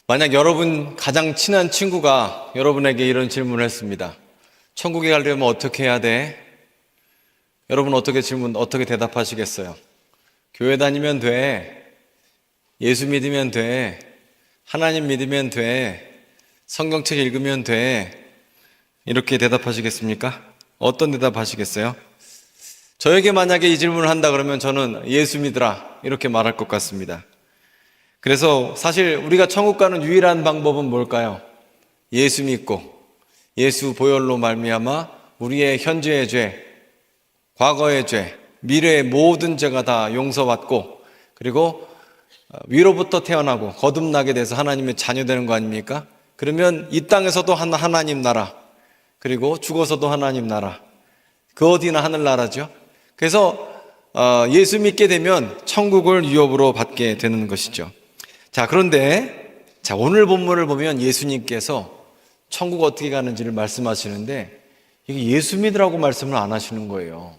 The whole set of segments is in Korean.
만약 여러분 가장 친한 친구가 여러분에게 이런 질문을 했습니다. 천국에 가려면 어떻게 해야 돼? 여러분 어떻게 대답하시겠어요? 교회 다니면 돼. 예수 믿으면 돼. 하나님 믿으면 돼. 성경책 읽으면 돼. 이렇게 대답하시겠습니까? 어떤 대답하시겠어요? 저에게 만약에 이 질문을 한다 그러면 저는 예수 믿으라 이렇게 말할 것 같습니다. 그래서 사실 우리가 천국 가는 유일한 방법은 뭘까요? 예수 믿고 예수 보혈로 말미암아 우리의 현재의 죄, 과거의 죄, 미래의 모든 죄가 다 용서받고 그리고 위로부터 태어나고 거듭나게 돼서 하나님의 자녀 되는 거 아닙니까? 그러면 이 땅에서도 하나님 나라, 그리고 죽어서도 하나님 나라, 그 어디나 하늘나라죠. 그래서 예수 믿게 되면 천국을 유업으로 받게 되는 것이죠. 자, 그런데 오늘 본문을 보면 예수님께서 천국 어떻게 가는지를 말씀하시는데 이게 예수 믿으라고 말씀을 안 하시는 거예요.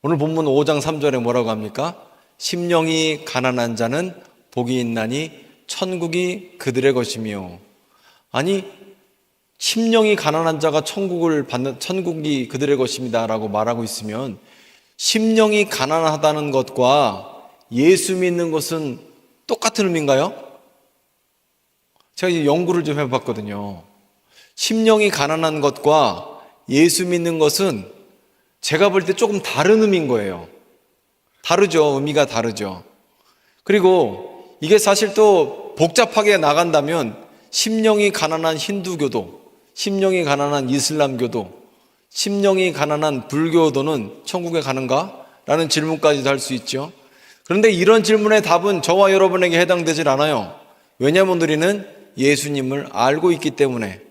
오늘 본문 5장 3절에 뭐라고 합니까? 심령이 가난한 자는 복이 있나니 천국이 그들의 것이며. 아니, 심령이 가난한 자가 천국이 그들의 것입니다 라고 말하고 있으면 심령이 가난하다는 것과 예수 믿는 것은 똑같은 의미인가요? 제가 이제 연구를 좀 해봤거든요. 심령이 가난한 것과 예수 믿는 것은 제가 볼 때 조금 다른 의미인 거예요. 다르죠. 의미가 다르죠. 그리고 이게 사실 또 복잡하게 나간다면 심령이 가난한 힌두교도, 심령이 가난한 이슬람교도, 심령이 가난한 불교도는 천국에 가는가? 라는 질문까지도 할 수 있죠. 그런데 이런 질문의 답은 저와 여러분에게 해당되질 않아요. 왜냐하면 우리는 예수님을 알고 있기 때문에.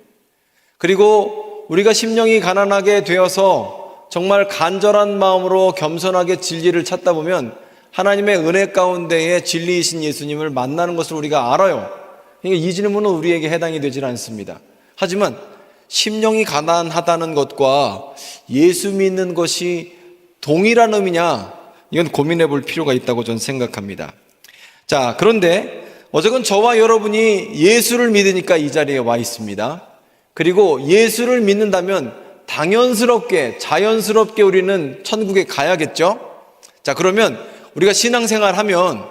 그리고 우리가 심령이 가난하게 되어서 정말 간절한 마음으로 겸손하게 진리를 찾다 보면 하나님의 은혜 가운데에 진리이신 예수님을 만나는 것을 우리가 알아요. 그러니까 이 질문은 우리에게 해당이 되질 않습니다. 하지만 심령이 가난하다는 것과 예수 믿는 것이 동일한 의미냐? 이건 고민해 볼 필요가 있다고 저는 생각합니다. 자, 그런데 어쨌건 저와 여러분이 예수를 믿으니까 이 자리에 와 있습니다. 그리고 예수를 믿는다면 당연스럽게, 자연스럽게 우리는 천국에 가야겠죠? 자, 그러면 우리가 신앙생활하면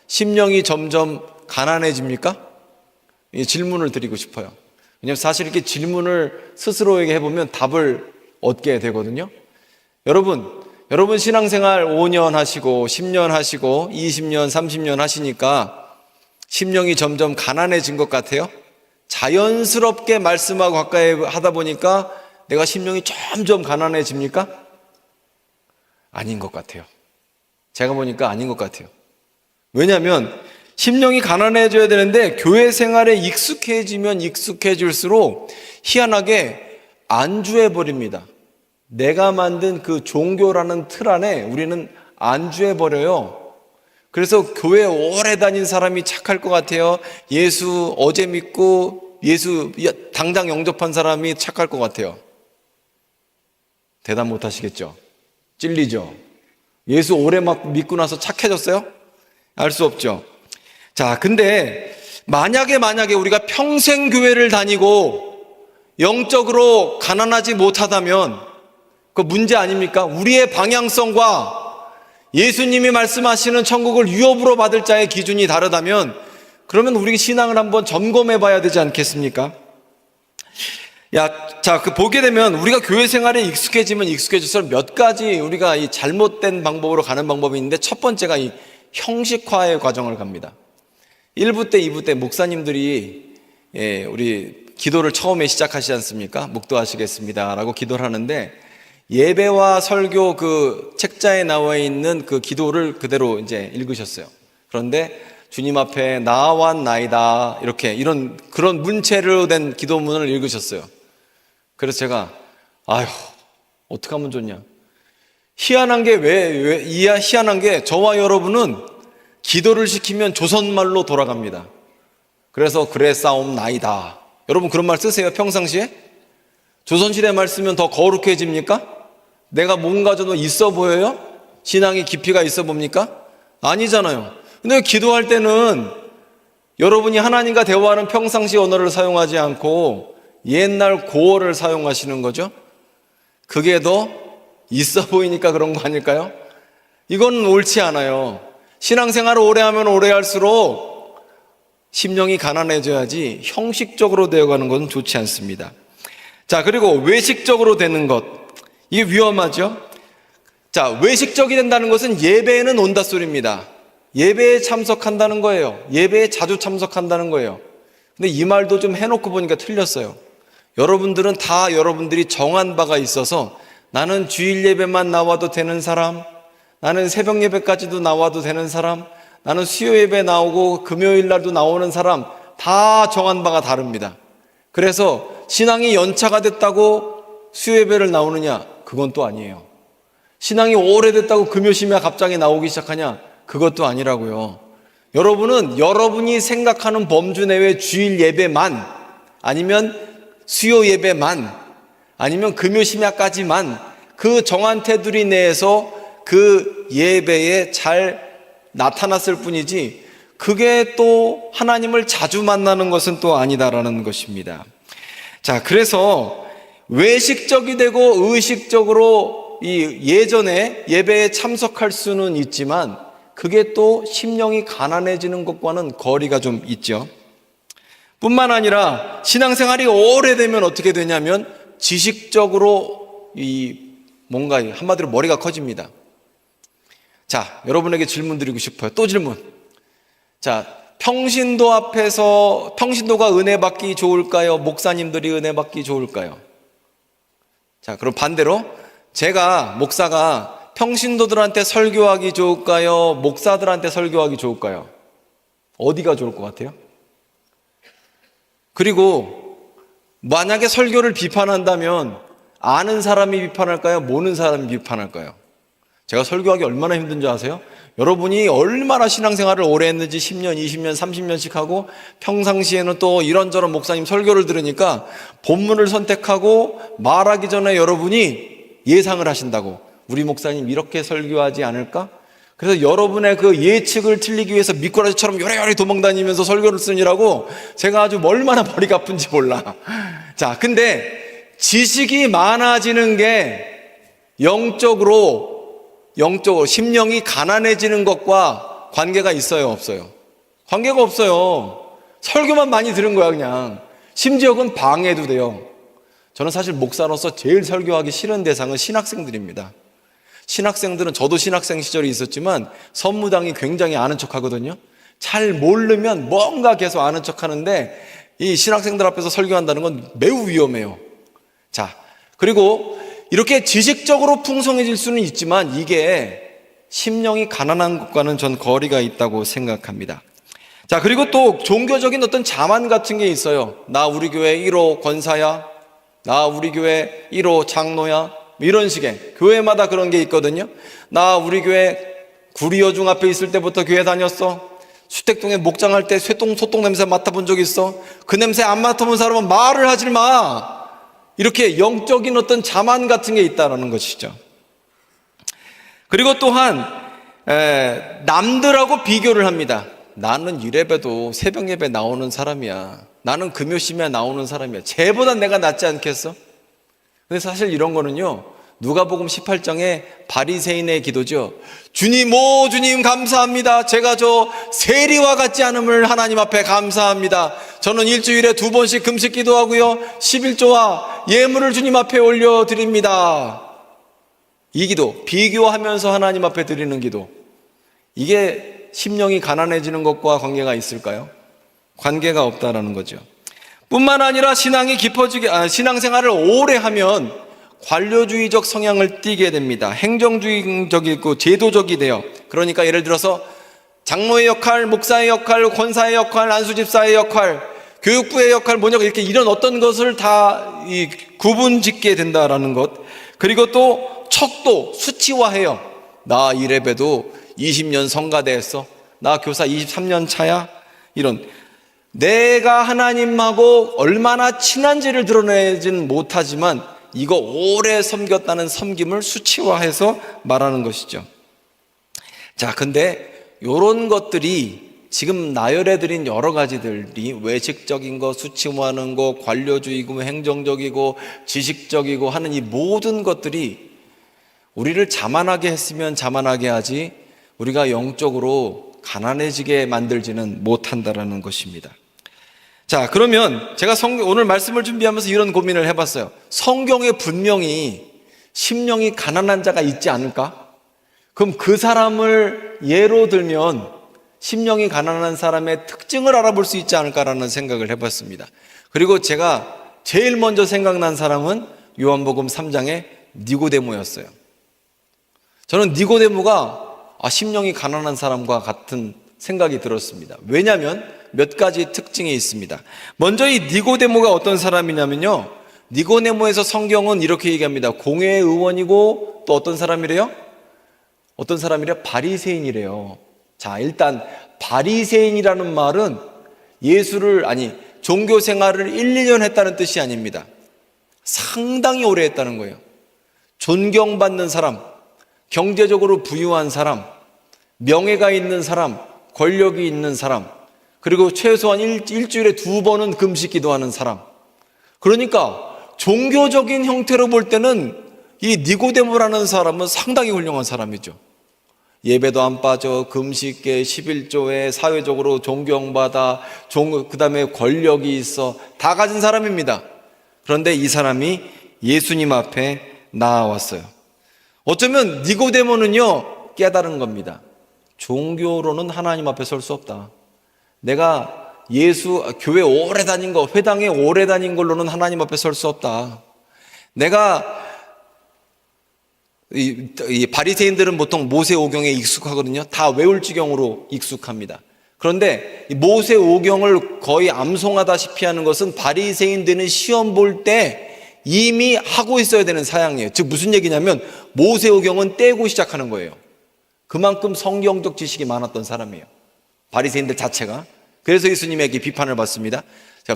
심령이 점점 가난해집니까? 이 질문을 드리고 싶어요. 왜냐하면 사실 이렇게 질문을 스스로에게 해보면 답을 얻게 되거든요. 여러분 신앙생활 5년 하시고 10년 하시고 20년, 30년 하시니까 심령이 점점 가난해진 것 같아요? 자연스럽게 말씀하고 가까이 하다 보니까 내가 심령이 점점 가난해집니까? 아닌 것 같아요. 제가 보니까 아닌 것 같아요. 왜냐하면 심령이 가난해져야 되는데 교회 생활에 익숙해지면 익숙해질수록 희한하게 안주해버립니다. 내가 만든 그 종교라는 틀 안에 우리는 안주해버려요. 그래서 교회 오래 다닌 사람이 착할 것 같아요. 예수 어제 믿고 예수 당장 영접한 사람이 착할 것 같아요. 대답 못 하시겠죠? 찔리죠? 예수 오래 믿고 나서 착해졌어요? 알 수 없죠. 자, 근데 만약에 우리가 평생 교회를 다니고 영적으로 가난하지 못하다면 그 문제 아닙니까? 우리의 방향성과 예수님이 말씀하시는 천국을 유업으로 받을 자의 기준이 다르다면 그러면 우리 신앙을 한번 점검해 봐야 되지 않겠습니까? 보게 되면 우리가 교회 생활에 익숙해지면 익숙해질수록 몇 가지 우리가 이 잘못된 방법으로 가는 방법이 있는데 첫 번째가 이 형식화의 과정을 갑니다. 1부 때, 2부 때 목사님들이 우리 기도를 처음에 시작하시지 않습니까? 묵도하시겠습니다 라고 기도를 하는데 예배와 설교 그 책자에 나와 있는 그 기도를 그대로 이제 읽으셨어요. 그런데 주님 앞에 나왔나이다 그런 문체로 된 기도문을 읽으셨어요. 그래서 제가 어떻게 하면 좋냐. 희한한 게 저와 여러분은 기도를 시키면 조선말로 돌아갑니다. 그래서 그래 싸움나이다. 여러분 그런 말 쓰세요 평상시에? 조선시대 말 쓰면 더 거룩해집니까? 내가 뭔가 좀 있어 보여요? 신앙의 깊이가 있어 봅니까? 아니잖아요. 근데 기도할 때는 여러분이 하나님과 대화하는 평상시 언어를 사용하지 않고 옛날 고어를 사용하시는 거죠. 그게 더 있어 보이니까 그런 거 아닐까요? 이건 옳지 않아요. 신앙생활을 오래 하면 오래 할수록 심령이 가난해져야지 형식적으로 되어가는 것은 좋지 않습니다. 자, 그리고 외식적으로 되는 것, 이게 위험하죠. 자, 외식적이 된다는 것은 예배에는 온다 소리입니다. 예배에 참석한다는 거예요. 예배에 자주 참석한다는 거예요. 근데 이 말도 좀 해놓고 보니까 틀렸어요. 여러분들은 다 여러분들이 정한 바가 있어서 나는 주일 예배만 나와도 되는 사람, 나는 새벽 예배까지도 나와도 되는 사람, 나는 수요 예배 나오고 금요일 날도 나오는 사람, 다 정한 바가 다릅니다. 그래서 신앙이 연차가 됐다고 수요 예배를 나오느냐? 그건 또 아니에요. 신앙이 오래됐다고 금요심야 갑자기 나오기 시작하냐? 그것도 아니라고요. 여러분은 여러분이 생각하는 범주 내외 주일 예배만, 아니면 수요 예배만, 아니면 금요심야까지만 그 정한 테두리 내에서 그 예배에 잘 나타났을 뿐이지, 그게 또 하나님을 자주 만나는 것은 또 아니다라는 것입니다. 자, 그래서 외식적이 되고 의식적으로 이 예전에 예배에 참석할 수는 있지만 그게 또 심령이 가난해지는 것과는 거리가 좀 있죠. 뿐만 아니라 신앙생활이 오래되면 어떻게 되냐면 지식적으로 뭔가 한마디로 머리가 커집니다. 자, 여러분에게 질문 드리고 싶어요. 또 질문. 자, 평신도 앞에서 평신도가 은혜 받기 좋을까요? 목사님들이 은혜 받기 좋을까요? 자, 그럼 반대로 제가 목사가 평신도들한테 설교하기 좋을까요? 목사들한테 설교하기 좋을까요? 어디가 좋을 것 같아요? 그리고 만약에 설교를 비판한다면 아는 사람이 비판할까요? 모르는 사람이 비판할까요? 제가 설교하기 얼마나 힘든지 아세요? 여러분이 얼마나 신앙생활을 오래 했는지 10년, 20년, 30년씩 하고 평상시에는 또 이런저런 목사님 설교를 들으니까 본문을 선택하고 말하기 전에 여러분이 예상을 하신다고, 우리 목사님 이렇게 설교하지 않을까? 그래서 여러분의 그 예측을 틀리기 위해서 미꾸라지처럼 요래요래 도망다니면서 설교를 쓰느라고 제가 아주 얼마나 머리가 아픈지 몰라. 자, 근데 지식이 많아지는 게 영적으로 심령이 가난해지는 것과 관계가 있어요, 없어요? 관계가 없어요. 설교만 많이 들은 거야, 그냥. 심지어 그건 방해도 돼요. 저는 사실 목사로서 제일 설교하기 싫은 대상은 신학생들입니다. 신학생들은, 저도 신학생 시절이 있었지만 선무당이 굉장히 아는 척 하거든요. 잘 모르면 뭔가 계속 아는 척 하는데 이 신학생들 앞에서 설교한다는 건 매우 위험해요. 자, 그리고 이렇게 지식적으로 풍성해질 수는 있지만 이게 심령이 가난한 것과는 전 거리가 있다고 생각합니다. 자, 그리고 또 종교적인 어떤 자만 같은 게 있어요. 나 우리 교회 1호 권사야, 나 우리 교회 1호 장로야, 이런 식의 교회마다 그런 게 있거든요. 나 우리 교회 구리여중 앞에 있을 때부터 교회 다녔어. 수택동에 목장할 때 소똥 냄새 맡아본 적 있어. 그 냄새 안 맡아본 사람은 말을 하지 마. 이렇게 영적인 어떤 자만 같은 게 있다는 것이죠. 그리고 또한 남들하고 비교를 합니다. 나는 이래봬도 새벽 예배 나오는 사람이야. 나는 금요심에 나오는 사람이야. 쟤보다 내가 낫지 않겠어? 근데 사실 이런 거는요, 누가복음 18장의 바리새인의 기도죠. 주님, 오 주님 감사합니다. 제가 저 세리와 같지 않음을 하나님 앞에 감사합니다. 저는 일주일에 2번씩 금식 기도하고요, 11조와 예물을 주님 앞에 올려드립니다. 이 기도, 비교하면서 하나님 앞에 드리는 기도, 이게 심령이 가난해지는 것과 관계가 있을까요? 관계가 없다라는 거죠. 뿐만 아니라 신앙생활을 오래 하면 관료주의적 성향을 띠게 됩니다. 행정주의적이고 제도적이 돼요. 그러니까 예를 들어서 장로의 역할, 목사의 역할, 권사의 역할, 안수집사의 역할, 교육부의 역할, 뭐냐, 이렇게 이런 어떤 것을 다 구분 짓게 된다라는 것. 그리고 또 척도 수치화해요. 나 이래봬도 20년 성가대 했어. 나 교사 23년 차야. 이런, 내가 하나님하고 얼마나 친한지를 드러내지는 못하지만 이거 오래 섬겼다는 섬김을 수치화해서 말하는 것이죠. 자, 근데 이런 것들이 지금 나열해드린 여러 가지들이 외식적인 거, 수치화하는 거, 관료주의고, 행정적이고, 지식적이고 하는 이 모든 것들이 우리를 자만하게 했으면 자만하게 하지 우리가 영적으로 가난해지게 만들지는 못한다라는 것입니다. 자, 그러면 제가 오늘 말씀을 준비하면서 이런 고민을 해봤어요. 성경에 분명히 심령이 가난한 자가 있지 않을까? 그럼 그 사람을 예로 들면 심령이 가난한 사람의 특징을 알아볼 수 있지 않을까라는 생각을 해봤습니다. 그리고 제가 제일 먼저 생각난 사람은 요한복음 3장의 니고데모였어요. 저는 니고데모가 심령이 가난한 사람과 같은 생각이 들었습니다. 왜냐하면 몇 가지 특징이 있습니다. 먼저 이 니고데모가 어떤 사람이냐면요, 니고데모에서 성경은 이렇게 얘기합니다. 공회의 의원이고 또 어떤 사람이래요? 어떤 사람이래요? 바리새인이래요. 자, 일단 바리새인이라는 말은 종교 생활을 1, 2년 했다는 뜻이 아닙니다. 상당히 오래 했다는 거예요. 존경받는 사람, 경제적으로 부유한 사람, 명예가 있는 사람, 권력이 있는 사람, 그리고 최소한 일주일에 2번은 금식 기도하는 사람. 그러니까 종교적인 형태로 볼 때는 이 니고데모라는 사람은 상당히 훌륭한 사람이죠. 예배도 안 빠져, 금식계, 11조에 사회적으로 존경받아, 그 다음에 권력이 있어, 다 가진 사람입니다. 그런데 이 사람이 예수님 앞에 나왔어요. 어쩌면 니고데모는요, 깨달은 겁니다. 종교로는 하나님 앞에 설 수 없다. 내가 교회 오래 다닌 거, 회당에 오래 다닌 걸로는 하나님 앞에 설 수 없다. 내가 이 바리새인들은 보통 모세오경에 익숙하거든요. 다 외울 지경으로 익숙합니다. 그런데 모세오경을 거의 암송하다시피 하는 것은 바리새인들은 시험 볼 때 이미 하고 있어야 되는 사양이에요. 즉 무슨 얘기냐면 모세오경은 떼고 시작하는 거예요. 그만큼 성경적 지식이 많았던 사람이에요, 바리새인들 자체가. 그래서 예수님에게 비판을 받습니다.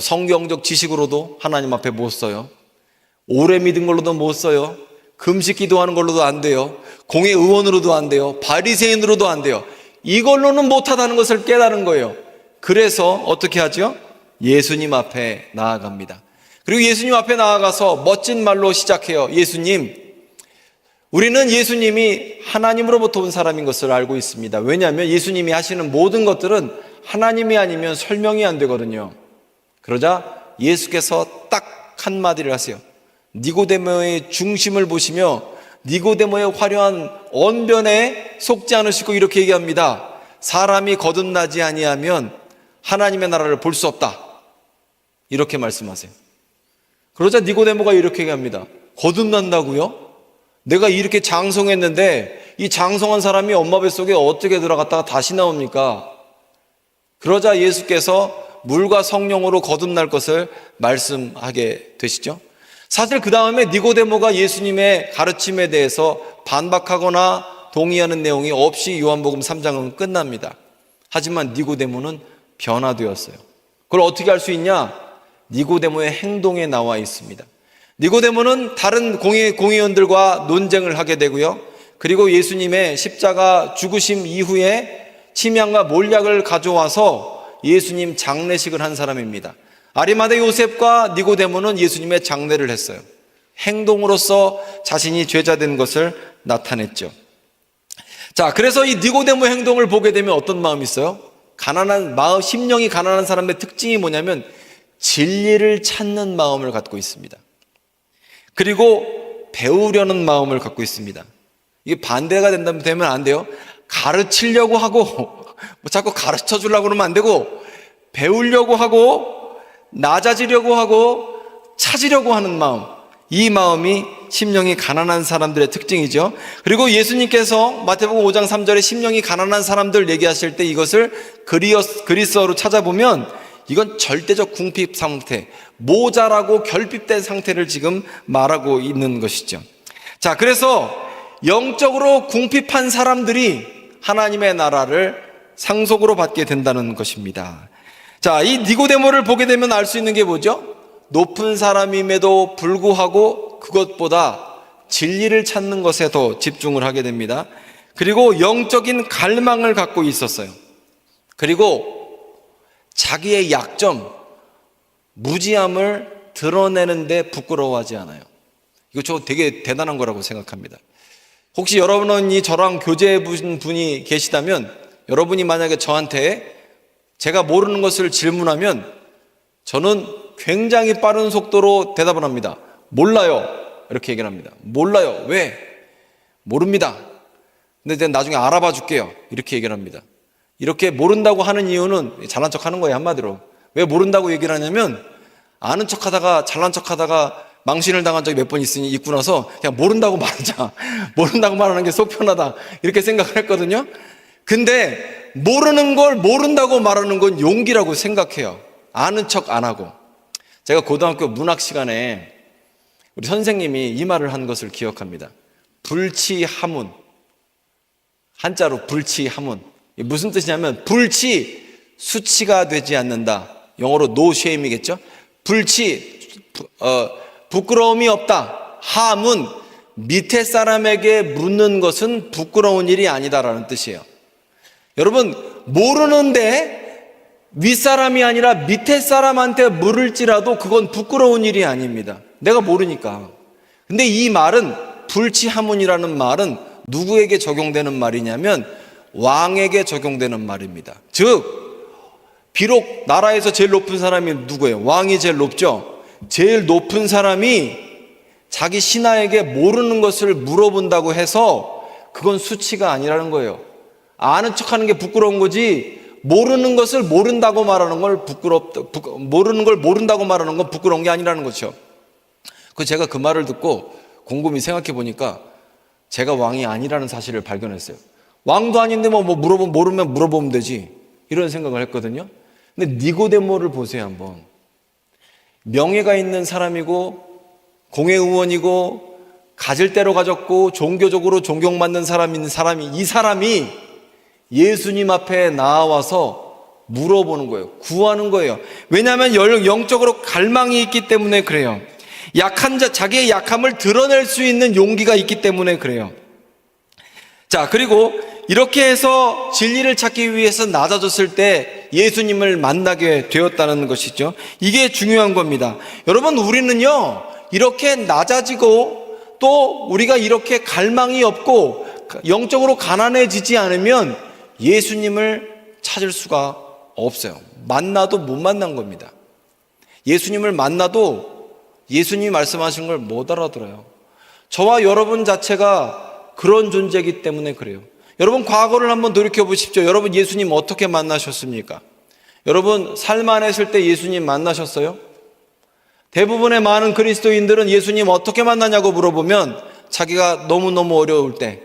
성경적 지식으로도 하나님 앞에 못 써요. 오래 믿은 걸로도 못 써요. 금식 기도하는 걸로도 안 돼요. 공회 의원으로도 안 돼요. 바리새인으로도 안 돼요. 이걸로는 못하다는 것을 깨달은 거예요. 그래서 어떻게 하죠? 예수님 앞에 나아갑니다. 그리고 예수님 앞에 나아가서 멋진 말로 시작해요. 예수님, 우리는 예수님이 하나님으로부터 온 사람인 것을 알고 있습니다. 왜냐하면 예수님이 하시는 모든 것들은 하나님이 아니면 설명이 안 되거든요. 그러자 예수께서 딱 한마디를 하세요. 니고데모의 중심을 보시며 니고데모의 화려한 언변에 속지 않으시고 이렇게 얘기합니다. 사람이 거듭나지 아니하면 하나님의 나라를 볼 수 없다. 이렇게 말씀하세요. 그러자 니고데모가 이렇게 얘기합니다. 거듭난다고요? 내가 이렇게 장성했는데 이 장성한 사람이 엄마 뱃속에 어떻게 들어갔다가 다시 나옵니까? 그러자 예수께서 물과 성령으로 거듭날 것을 말씀하게 되시죠. 사실 그 다음에 니고데모가 예수님의 가르침에 대해서 반박하거나 동의하는 내용이 없이 요한복음 3장은 끝납니다. 하지만 니고데모는 변화되었어요. 그걸 어떻게 알 수 있냐? 니고데모의 행동에 나와 있습니다. 니고데모는 다른 공회원들과 논쟁을 하게 되고요. 그리고 예수님의 십자가 죽으심 이후에 침향과 몰약을 가져와서 예수님 장례식을 한 사람입니다. 아리마대 요셉과 니고데모는 예수님의 장례를 했어요. 행동으로서 자신이 죄자된 것을 나타냈죠. 자, 그래서 이 니고데모 행동을 보게 되면 어떤 마음이 있어요? 가난한 마음, 심령이 가난한 사람의 특징이 뭐냐면 진리를 찾는 마음을 갖고 있습니다. 그리고 배우려는 마음을 갖고 있습니다. 이게 반대가 되면 안 돼요. 가르치려고 하고 자꾸 가르쳐 주려고 그러면 안 되고, 배우려고 하고 낮아지려고 하고 찾으려고 하는 마음, 이 마음이 심령이 가난한 사람들의 특징이죠. 그리고 예수님께서 마태복음 5장 3절에 심령이 가난한 사람들 얘기하실 때 이것을 그리스어로 찾아보면 이건 절대적 궁핍 상태, 모자라고 결핍된 상태를 지금 말하고 있는 것이죠. 자, 그래서 영적으로 궁핍한 사람들이 하나님의 나라를 상속으로 받게 된다는 것입니다. 자, 이 니고데모를 보게 되면 알 수 있는 게 뭐죠? 높은 사람임에도 불구하고 그것보다 진리를 찾는 것에 더 집중을 하게 됩니다. 그리고 영적인 갈망을 갖고 있었어요. 그리고 자기의 약점, 무지함을 드러내는데 부끄러워하지 않아요. 이거 저 되게 대단한 거라고 생각합니다. 혹시 여러분이 저랑 교제해 보신 분이 계시다면, 여러분이 만약에 저한테 제가 모르는 것을 질문하면 저는 굉장히 빠른 속도로 대답을 합니다. 몰라요. 이렇게 얘기를 합니다. 몰라요. 왜? 모릅니다. 근데 내가 나중에 알아봐 줄게요. 이렇게 얘기를 합니다. 이렇게 모른다고 하는 이유는 잘난 척 하는 거예요, 한마디로. 왜 모른다고 얘기를 하냐면, 아는 척 하다가 잘난 척 하다가 망신을 당한 적이 몇 번 있고 나서 그냥 모른다고 말하자. 모른다고 말하는 게 속 편하다. 이렇게 생각을 했거든요. 근데 모르는 걸 모른다고 말하는 건 용기라고 생각해요. 아는 척 안 하고. 제가 고등학교 문학 시간에 우리 선생님이 이 말을 한 것을 기억합니다. 불치하문. 한자로 불치하문. 무슨 뜻이냐면, 불치, 수치가 되지 않는다. 영어로 no shame이겠죠? 불치, 부끄러움이 없다. 함은 밑에 사람에게 묻는 것은 부끄러운 일이 아니다라는 뜻이에요. 여러분, 모르는데 윗사람이 아니라 밑에 사람한테 물을지라도 그건 부끄러운 일이 아닙니다. 내가 모르니까. 근데 이 말은, 불치하문이라는 말은 누구에게 적용되는 말이냐면 왕에게 적용되는 말입니다. 즉, 비록 나라에서 제일 높은 사람이 누구예요? 왕이 제일 높죠? 제일 높은 사람이 자기 신하에게 모르는 것을 물어본다고 해서 그건 수치가 아니라는 거예요. 아는 척하는 게 부끄러운 거지, 모르는 것을 모른다고 말하는 걸 모르는 걸 모른다고 말하는 건 부끄러운 게 아니라는 거죠. 제가 그 말을 듣고 곰곰이 생각해 보니까 제가 왕이 아니라는 사실을 발견했어요. 왕도 아닌데 모르면 물어보면 되지, 이런 생각을 했거든요. 근데 니고데모를 보세요, 한번. 명예가 있는 사람이고 공회의원이고 가질 대로 가졌고 종교적으로 존경받는 사람이 이 사람이 예수님 앞에 나와서 물어보는 거예요. 구하는 거예요. 왜냐하면 영적으로 갈망이 있기 때문에 그래요. 자기의 약함을 드러낼 수 있는 용기가 있기 때문에 그래요. 자, 그리고 이렇게 해서 진리를 찾기 위해서 낮아졌을 때 예수님을 만나게 되었다는 것이죠. 이게 중요한 겁니다. 여러분, 우리는요, 이렇게 낮아지고 또 우리가 이렇게 갈망이 없고 영적으로 가난해지지 않으면 예수님을 찾을 수가 없어요. 만나도 못 만난 겁니다. 예수님을 만나도 예수님이 말씀하신 걸 못 알아들어요. 저와 여러분 자체가 그런 존재이기 때문에 그래요. 여러분, 과거를 한번 돌이켜 보십시오. 여러분, 예수님 어떻게 만나셨습니까? 여러분, 살만했을 때 예수님 만나셨어요? 대부분의 많은 그리스도인들은 예수님 어떻게 만나냐고 물어보면 자기가 너무너무 어려울 때,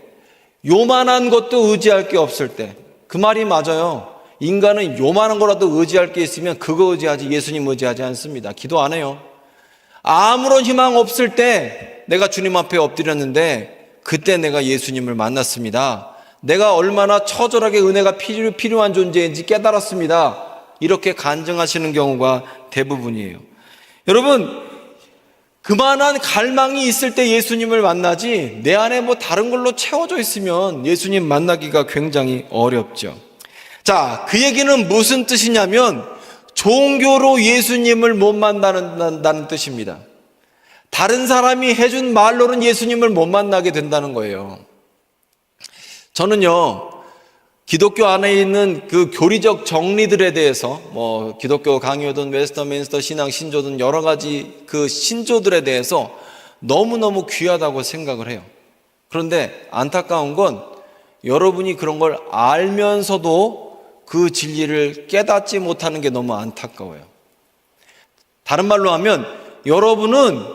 요만한 것도 의지할 게 없을 때. 그 말이 맞아요. 인간은 요만한 거라도 의지할 게 있으면 그거 의지하지 예수님 의지하지 않습니다. 기도 안 해요. 아무런 희망 없을 때 내가 주님 앞에 엎드렸는데 그때 내가 예수님을 만났습니다. 내가 얼마나 처절하게 은혜가 필요한 존재인지 깨달았습니다. 이렇게 간증하시는 경우가 대부분이에요. 여러분, 그만한 갈망이 있을 때 예수님을 만나지 내 안에 다른 걸로 채워져 있으면 예수님 만나기가 굉장히 어렵죠. 자, 그 얘기는 무슨 뜻이냐면 종교로 예수님을 못 만난다는 뜻입니다. 다른 사람이 해준 말로는 예수님을 못 만나게 된다는 거예요. 저는요, 기독교 안에 있는 그 교리적 정리들에 대해서 기독교 강요든 웨스터민스터 신앙 신조든 여러 가지 그 신조들에 대해서 너무너무 귀하다고 생각을 해요. 그런데 안타까운 건 여러분이 그런 걸 알면서도 그 진리를 깨닫지 못하는 게 너무 안타까워요. 다른 말로 하면 여러분은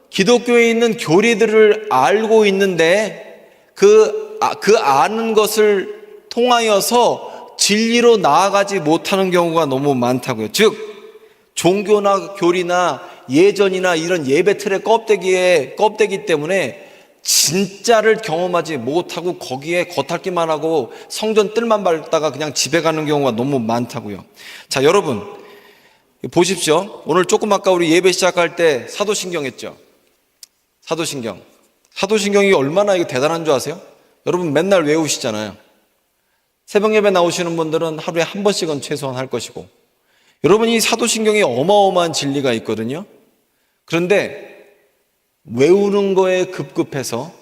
기독교에 있는 교리들을 알고 있는데 그 아는 것을 통하여서 진리로 나아가지 못하는 경우가 너무 많다고요. 즉, 종교나 교리나 예전이나 이런 예배 틀의 껍데기 때문에 진짜를 경험하지 못하고 거기에 겉핥기만 하고 성전 뜰만 밟다가 그냥 집에 가는 경우가 너무 많다고요. 자, 여러분 보십시오. 오늘 조금 아까 우리 예배 시작할 때 사도신경 했죠. 사도신경이 얼마나 이거 대단한 줄 아세요? 여러분 맨날 외우시잖아요. 새벽 예배 나오시는 분들은 하루에 한 번씩은 최소한 할 것이고, 여러분 이 사도신경에 어마어마한 진리가 있거든요. 그런데 외우는 거에 급급해서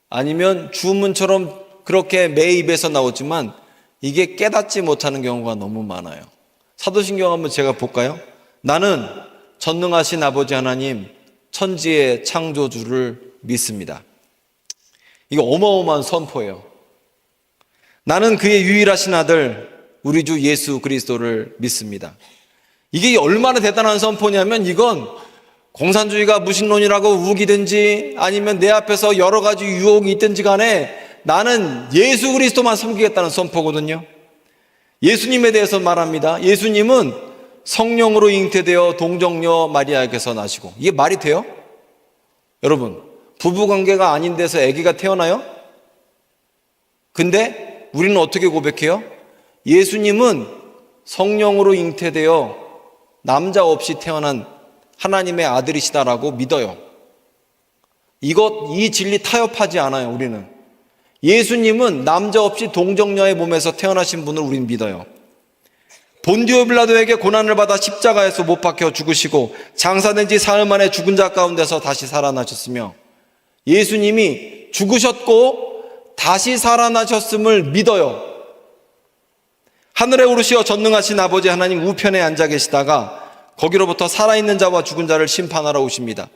아니면 주문처럼 그렇게 매 입에서 나오지만 이게 깨닫지 못하는 경우가 너무 많아요. 사도신경 한번 제가 볼까요? 나는 전능하신 아버지 하나님 천지의 창조주를 믿습니다. 이거 어마어마한 선포예요. 나는 그의 유일하신 아들 우리 주 예수 그리스도를 믿습니다. 이게 얼마나 대단한 선포냐면 이건 공산주의가 무신론이라고 우기든지 아니면 내 앞에서 여러 가지 유혹이 있든지 간에 나는 예수 그리스도만 섬기겠다는 선포거든요. 예수님에 대해서 말합니다. 예수님은 성령으로 잉태되어 동정녀 마리아에게서 나시고, 이게 말이 돼요? 여러분, 부부관계가 아닌 데서 아기가 태어나요? 근데 우리는 어떻게 고백해요? 예수님은 성령으로 잉태되어 남자 없이 태어난 하나님의 아들이시다라고 믿어요. 이 진리 타협하지 않아요. 우리는 예수님은 남자 없이 동정녀의 몸에서 태어나신 분을 우린 믿어요. 본디오 빌라도에게 고난을 받아 십자가에서 못 박혀 죽으시고 장사된 지 사흘 만에 죽은 자 가운데서 다시 살아나셨으며, 예수님이 죽으셨고 다시 살아나셨음을 믿어요. 하늘에 오르시어 전능하신 아버지 하나님 우편에 앉아 계시다가 거기로부터 살아있는 자와 죽은 자를 심판하러 오십니다.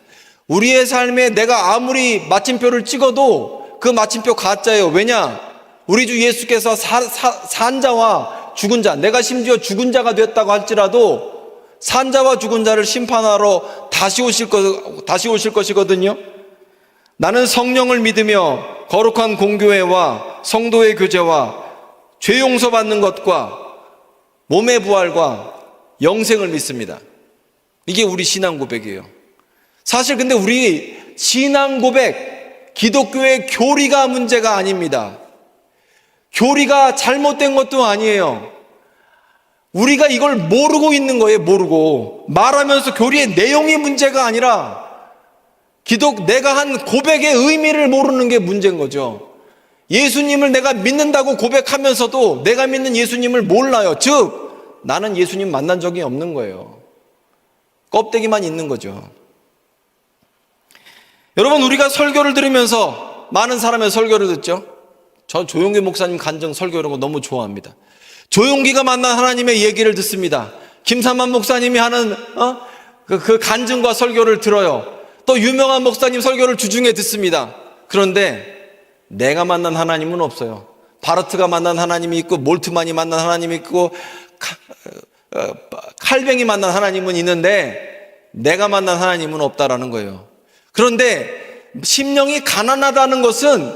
우리의 삶에 내가 아무리 마침표를 찍어도 그 마침표 가짜예요. 왜냐? 우리 주 예수께서 산 자와 죽은 자, 내가 심지어 죽은 자가 됐다고 할지라도 산 자와 죽은 자를 심판하러 다시 오실 것이거든요. 나는 성령을 믿으며 거룩한 공교회와 성도의 교제와 죄 용서받는 것과 몸의 부활과 영생을 믿습니다. 이게 우리 신앙 고백이에요. 사실 근데 우리 신앙 고백, 기독교의 교리가 문제가 아닙니다. 교리가 잘못된 것도 아니에요. 우리가 이걸 모르고 있는 거예요. 모르고 말하면서 교리의 내용이 문제가 아니라 내가 한 고백의 의미를 모르는 게 문제인 거죠. 예수님을 내가 믿는다고 고백하면서도 내가 믿는 예수님을 몰라요. 즉 나는 예수님 만난 적이 없는 거예요. 껍데기만 있는 거죠. 여러분, 우리가 설교를 들으면서 많은 사람의 설교를 듣죠. 저 조용기 목사님 간증 설교 이런 거 너무 좋아합니다. 조용기가 만난 하나님의 얘기를 듣습니다. 김삼만 목사님이 하는 그 간증과 설교를 들어요. 또 유명한 목사님 설교를 주중에 듣습니다. 그런데 내가 만난 하나님은 없어요. 바르트가 만난 하나님이 있고 몰트만이 만난 하나님이 있고 칼뱅이 만난 하나님은 있는데 내가 만난 하나님은 없다라는 거예요. 그런데 심령이 가난하다는 것은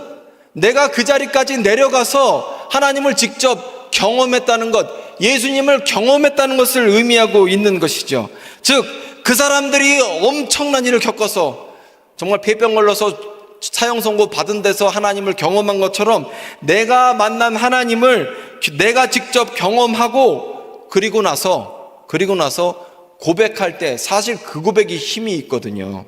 내가 그 자리까지 내려가서 하나님을 직접 경험했다는 것, 예수님을 경험했다는 것을 의미하고 있는 것이죠. 즉 그 사람들이 엄청난 일을 겪어서 정말 폐병 걸려서 사형 선고 받은 데서 하나님을 경험한 것처럼 내가 만난 하나님을 내가 직접 경험하고 그리고 나서 고백할 때 사실 그 고백이 힘이 있거든요.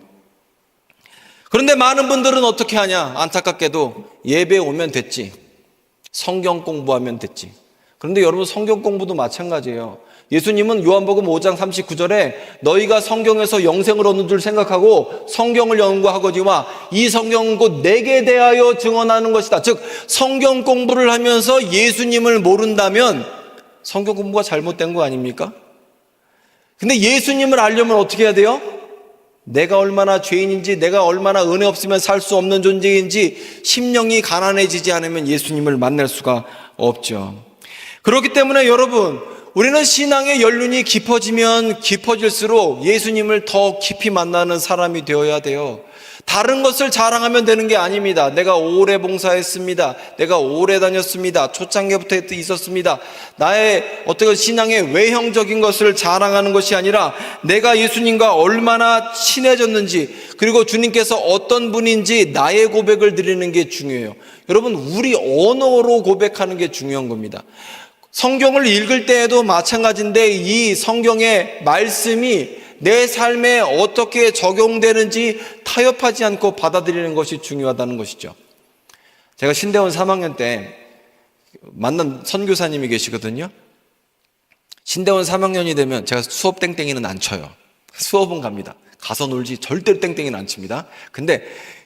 그런데 많은 분들은 어떻게 하냐? 안타깝게도 예배에 오면 됐지, 성경 공부하면 됐지. 그런데 여러분, 성경 공부도 마찬가지예요. 예수님은 요한복음 5장 39절에 너희가 성경에서 영생을 얻는 줄 생각하고 성경을 연구하거니와 이 성경은 곧 내게 대하여 증언하는 것이다. 즉 성경 공부를 하면서 예수님을 모른다면 성경 공부가 잘못된 거 아닙니까? 근데 예수님을 알려면 어떻게 해야 돼요? 내가 얼마나 죄인인지, 내가 얼마나 은혜 없으면 살 수 없는 존재인지 심령이 가난해지지 않으면 예수님을 만날 수가 없죠. 그렇기 때문에 여러분, 우리는 신앙의 연륜이 깊어지면 깊어질수록 예수님을 더 깊이 만나는 사람이 되어야 돼요. 다른 것을 자랑하면 되는 게 아닙니다. 내가 오래 봉사했습니다. 내가 오래 다녔습니다. 초창기부터 있었습니다. 나의 어떤 신앙의 외형적인 것을 자랑하는 것이 아니라 내가 예수님과 얼마나 친해졌는지, 그리고 주님께서 어떤 분인지 나의 고백을 드리는 게 중요해요. 여러분, 우리 언어로 고백하는 게 중요한 겁니다. 성경을 읽을 때에도 마찬가지인데 이 성경의 말씀이 내 삶에 어떻게 적용되는지 타협하지 않고 받아들이는 것이 중요하다는 것이죠. 제가 신대원 3학년 때 만난 선교사님이 계시거든요. 신대원 3학년이 되면 제가 수업 땡땡이는 안 쳐요. 수업은 갑니다. 가서 놀지 절대로 땡땡이는 안 칩니다. 근데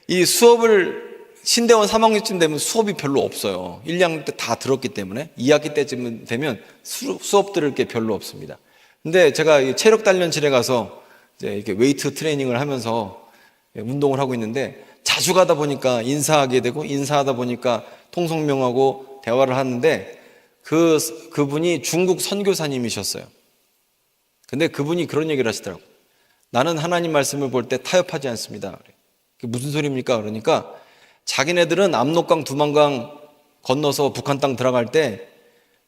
이 수업을 신대원 3학년쯤 되면 수업이 별로 없어요. 1, 2학년 때 다 들었기 때문에 2학기 때쯤 되면 수업 들을 게 별로 없습니다. 근데 제가 이 체력 단련실에 가서 이제 이렇게 웨이트 트레이닝을 하면서 운동을 하고 있는데 자주 가다 보니까 인사하게 되고 인사하다 보니까 통성명하고 대화를 하는데 그분이 중국 선교사님이셨어요. 근데 그분이 그런 얘기를 하시더라고요. 나는 하나님 말씀을 볼 때 타협하지 않습니다. 그게 무슨 소리입니까? 그러니까 자기네들은 압록강 두만강 건너서 북한 땅 들어갈 때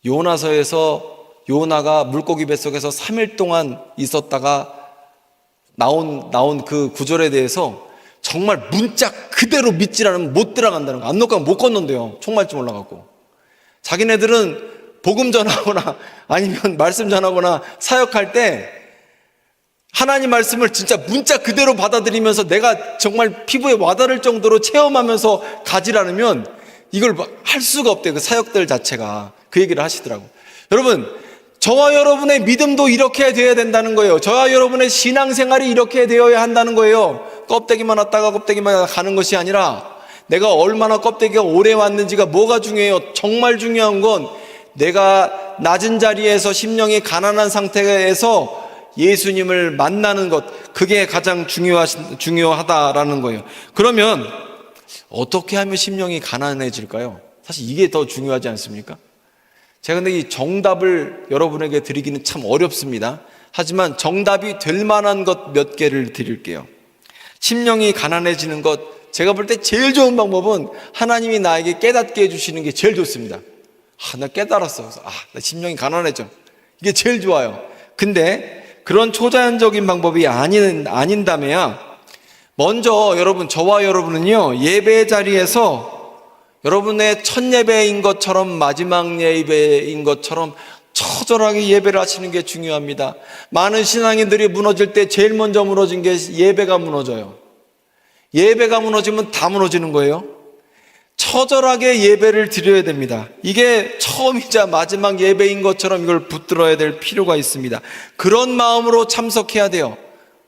요나서에서 요나가 물고기 뱃속에서 3일 동안 있었다가 나온 그 구절에 대해서 정말 문자 그대로 믿질 않으면 못 들어간다는 거. 압록강 못 건넌대요. 총맞지 몰라갖고. 자기네들은 복음 전하거나 아니면 말씀 전하거나 사역할 때 하나님 말씀을 진짜 문자 그대로 받아들이면서 내가 정말 피부에 와닿을 정도로 체험하면서 가지 않으면 이걸 할 수가 없대요. 그 사역들 자체가. 그 얘기를 하시더라고요. 여러분, 저와 여러분의 믿음도 이렇게 되어야 된다는 거예요. 저와 여러분의 신앙생활이 이렇게 되어야 한다는 거예요. 껍데기만 왔다가 껍데기만 가는 것이 아니라 내가 얼마나 껍데기가 오래 왔는지가 뭐가 중요해요. 정말 중요한 건 내가 낮은 자리에서 심령이 가난한 상태에서 예수님을 만나는 것, 그게 가장 중요하다라는 거예요. 그러면 어떻게 하면 심령이 가난해질까요? 사실 이게 더 중요하지 않습니까? 제가 근데 이 정답을 여러분에게 드리기는 참 어렵습니다. 하지만 정답이 될 만한 것 몇 개를 드릴게요. 심령이 가난해지는 것, 제가 볼 때 제일 좋은 방법은 하나님이 나에게 깨닫게 해주시는 게 제일 좋습니다. 나 깨달았어. 그래서 나 심령이 가난해져. 이게 제일 좋아요. 근데 그런 초자연적인 방법이 아닌다면야 먼저 여러분, 저와 여러분은요, 예배 자리에서 여러분의 첫 예배인 것처럼 마지막 예배인 것처럼 처절하게 예배를 하시는 게 중요합니다. 많은 신앙인들이 무너질 때 제일 먼저 무너진 게 예배가 무너져요. 예배가 무너지면 다 무너지는 거예요. 처절하게 예배를 드려야 됩니다. 이게 처음이자 마지막 예배인 것처럼 이걸 붙들어야 될 필요가 있습니다. 그런 마음으로 참석해야 돼요.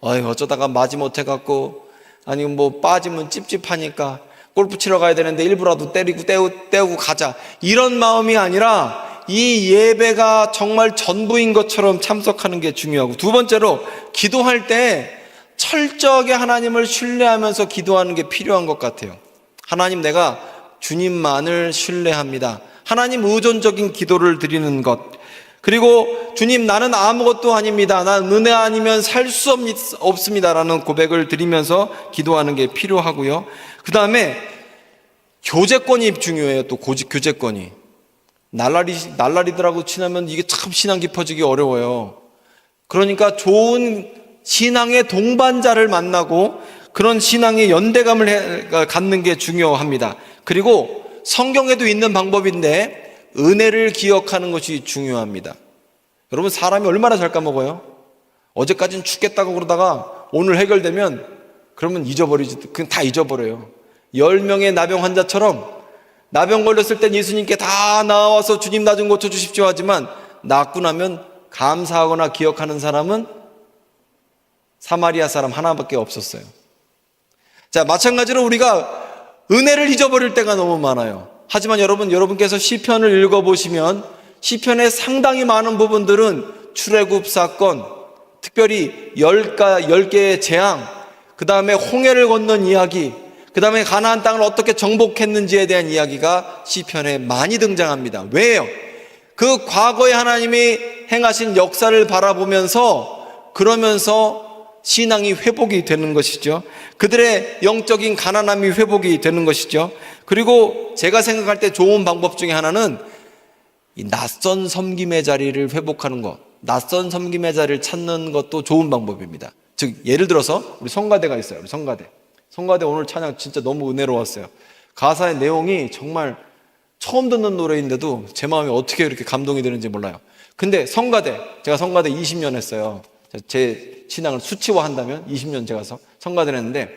어쩌다가 마지못해 갖고 아니면 뭐 빠지면 찝찝하니까 골프 치러 가야 되는데 일부라도 때우고 가자, 이런 마음이 아니라 이 예배가 정말 전부인 것처럼 참석하는 게 중요하고, 두 번째로 기도할 때 철저하게 하나님을 신뢰하면서 기도하는 게 필요한 것 같아요. 하나님, 내가 주님만을 신뢰합니다. 하나님 의존적인 기도를 드리는 것. 그리고 주님, 나는 아무것도 아닙니다. 난 은혜 아니면 살 수 없습니다라는 고백을 드리면서 기도하는 게 필요하고요. 그 다음에 교제권이 중요해요. 또 교제권이. 날라리들하고 친하면 이게 참 신앙 깊어지기 어려워요. 그러니까 좋은 신앙의 동반자를 만나고 그런 신앙의 연대감을 갖는 게 중요합니다. 그리고 성경에도 있는 방법인데 은혜를 기억하는 것이 중요합니다. 여러분, 사람이 얼마나 잘 까먹어요? 어제까지는 죽겠다고 그러다가 오늘 해결되면 그러면 잊어버리지. 그냥 다 잊어버려요. 10명의 나병 환자처럼 나병 걸렸을 땐 예수님께 다 나와서 주님 나 좀 고쳐주십시오 하지만 낫고 나면 감사하거나 기억하는 사람은 사마리아 사람 하나밖에 없었어요. 자, 마찬가지로 우리가 은혜를 잊어버릴 때가 너무 많아요. 하지만 여러분께서 시편을 읽어보시면 시편의 상당히 많은 부분들은 출애굽 사건, 특별히 10개의 재앙, 그 다음에 홍해를 건넌 이야기, 그 다음에 가나안 땅을 어떻게 정복했는지에 대한 이야기가 시편에 많이 등장합니다. 왜요? 그 과거에 하나님이 행하신 역사를 바라보면서 그러면서 신앙이 회복이 되는 것이죠. 그들의 영적인 가난함이 회복이 되는 것이죠. 그리고 제가 생각할 때 좋은 방법 중에 하나는 이 낯선 섬김의 자리를 회복하는 것, 낯선 섬김의 자리를 찾는 것도 좋은 방법입니다. 즉, 예를 들어서 우리 성가대가 있어요. 우리 성가대 오늘 찬양 진짜 너무 은혜로웠어요. 가사의 내용이 정말 처음 듣는 노래인데도 제 마음이 어떻게 이렇게 감동이 되는지 몰라요. 근데 제가 성가대 20년 했어요. 제 신앙을 수치화한다면 20년 제가 성가대를 했는데,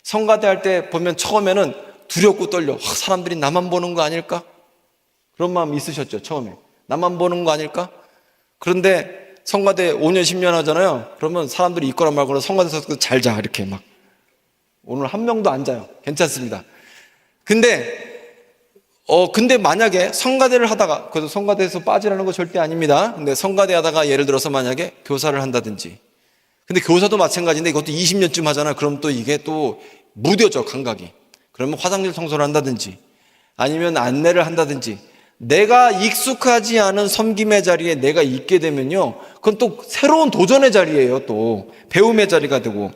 성가대 할 때 보면 처음에는 두렵고 떨려. 사람들이 나만 보는 거 아닐까? 그런 마음 있으셨죠, 처음에. 나만 보는 거 아닐까? 그런데 성가대 5년, 10년 하잖아요. 그러면 사람들이 있거나 말거나 성가대에서 잘 자, 이렇게 막. 오늘 한 명도 안 자요. 괜찮습니다. 근데 만약에 성가대를 하다가, 그래서 성가대에서 빠지라는 거 절대 아닙니다. 근데 성가대 하다가 예를 들어서 만약에 교사를 한다든지. 근데 교사도 마찬가지인데 이것도 20년쯤 하잖아. 그럼 또 이게 또 무뎌져, 감각이. 그러면 화장실 청소를 한다든지 아니면 안내를 한다든지 내가 익숙하지 않은 섬김의 자리에 내가 있게 되면요. 그건 또 새로운 도전의 자리예요. 또 배움의 자리가 되고.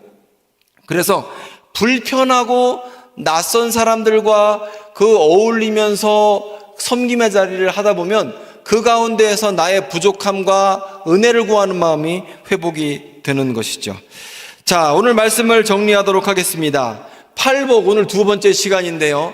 그래서 불편하고 낯선 사람들과 그 어울리면서 섬김의 자리를 하다 보면 그 가운데에서 나의 부족함과 은혜를 구하는 마음이 회복이 되는 것이죠. 자, 오늘 말씀을 정리하도록 하겠습니다. 팔복, 오늘 두 번째 시간인데요.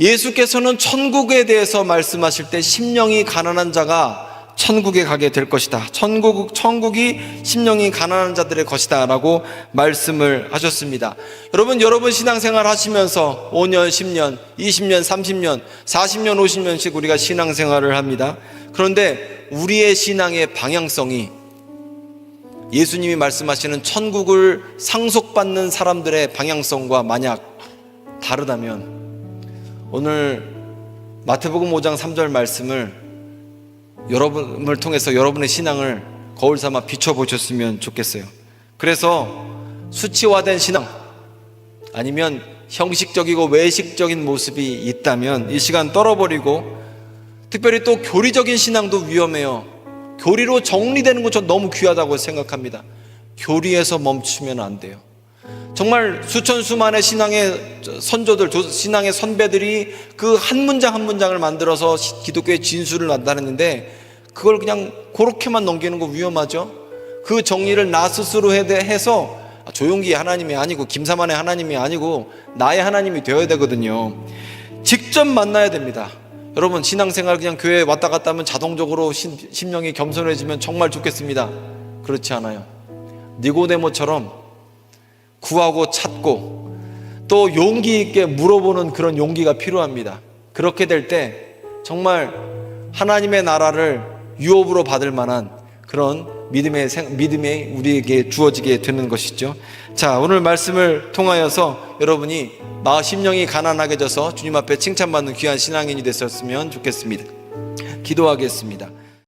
예수께서는 천국에 대해서 말씀하실 때 심령이 가난한 자가 천국에 가게 될 것이다. 천국이 심령이 가난한 자들의 것이다 라고 말씀을 하셨습니다. 여러분 신앙생활 하시면서 5년, 10년, 20년, 30년, 40년, 50년씩 우리가 신앙생활을 합니다. 그런데 우리의 신앙의 방향성이 예수님이 말씀하시는 천국을 상속받는 사람들의 방향성과 만약 다르다면 오늘 마태복음 5장 3절 말씀을 여러분을 통해서 여러분의 신앙을 거울 삼아 비춰보셨으면 좋겠어요. 그래서 수치화된 신앙 아니면 형식적이고 외식적인 모습이 있다면 이 시간 떨어버리고, 특별히 또 교리적인 신앙도 위험해요. 교리로 정리되는 것 전 너무 귀하다고 생각합니다. 교리에서 멈추면 안 돼요. 정말 수천 수만의 신앙의 선조들, 신앙의 선배들이 그 한 문장 한 문장을 만들어서 기독교의 진수를 나타냈는데 그걸 그냥 그렇게만 넘기는 거 위험하죠. 그 정리를 나 스스로 해서 조용기 하나님이 아니고 김사만의 하나님이 아니고 나의 하나님이 되어야 되거든요. 직접 만나야 됩니다. 여러분 신앙생활 그냥 교회에 왔다 갔다 하면 자동적으로 심령이 겸손해지면 정말 좋겠습니다. 그렇지 않아요. 니고데모처럼 구하고 찾고 또 용기 있게 물어보는 그런 용기가 필요합니다. 그렇게 될 때 정말 하나님의 나라를 유업으로 받을 만한 그런 믿음이 우리에게 주어지게 되는 것이죠. 자, 오늘 말씀을 통하여서 여러분이 심령이 가난하게 져서 주님 앞에 칭찬받는 귀한 신앙인이 됐었으면 좋겠습니다. 기도하겠습니다.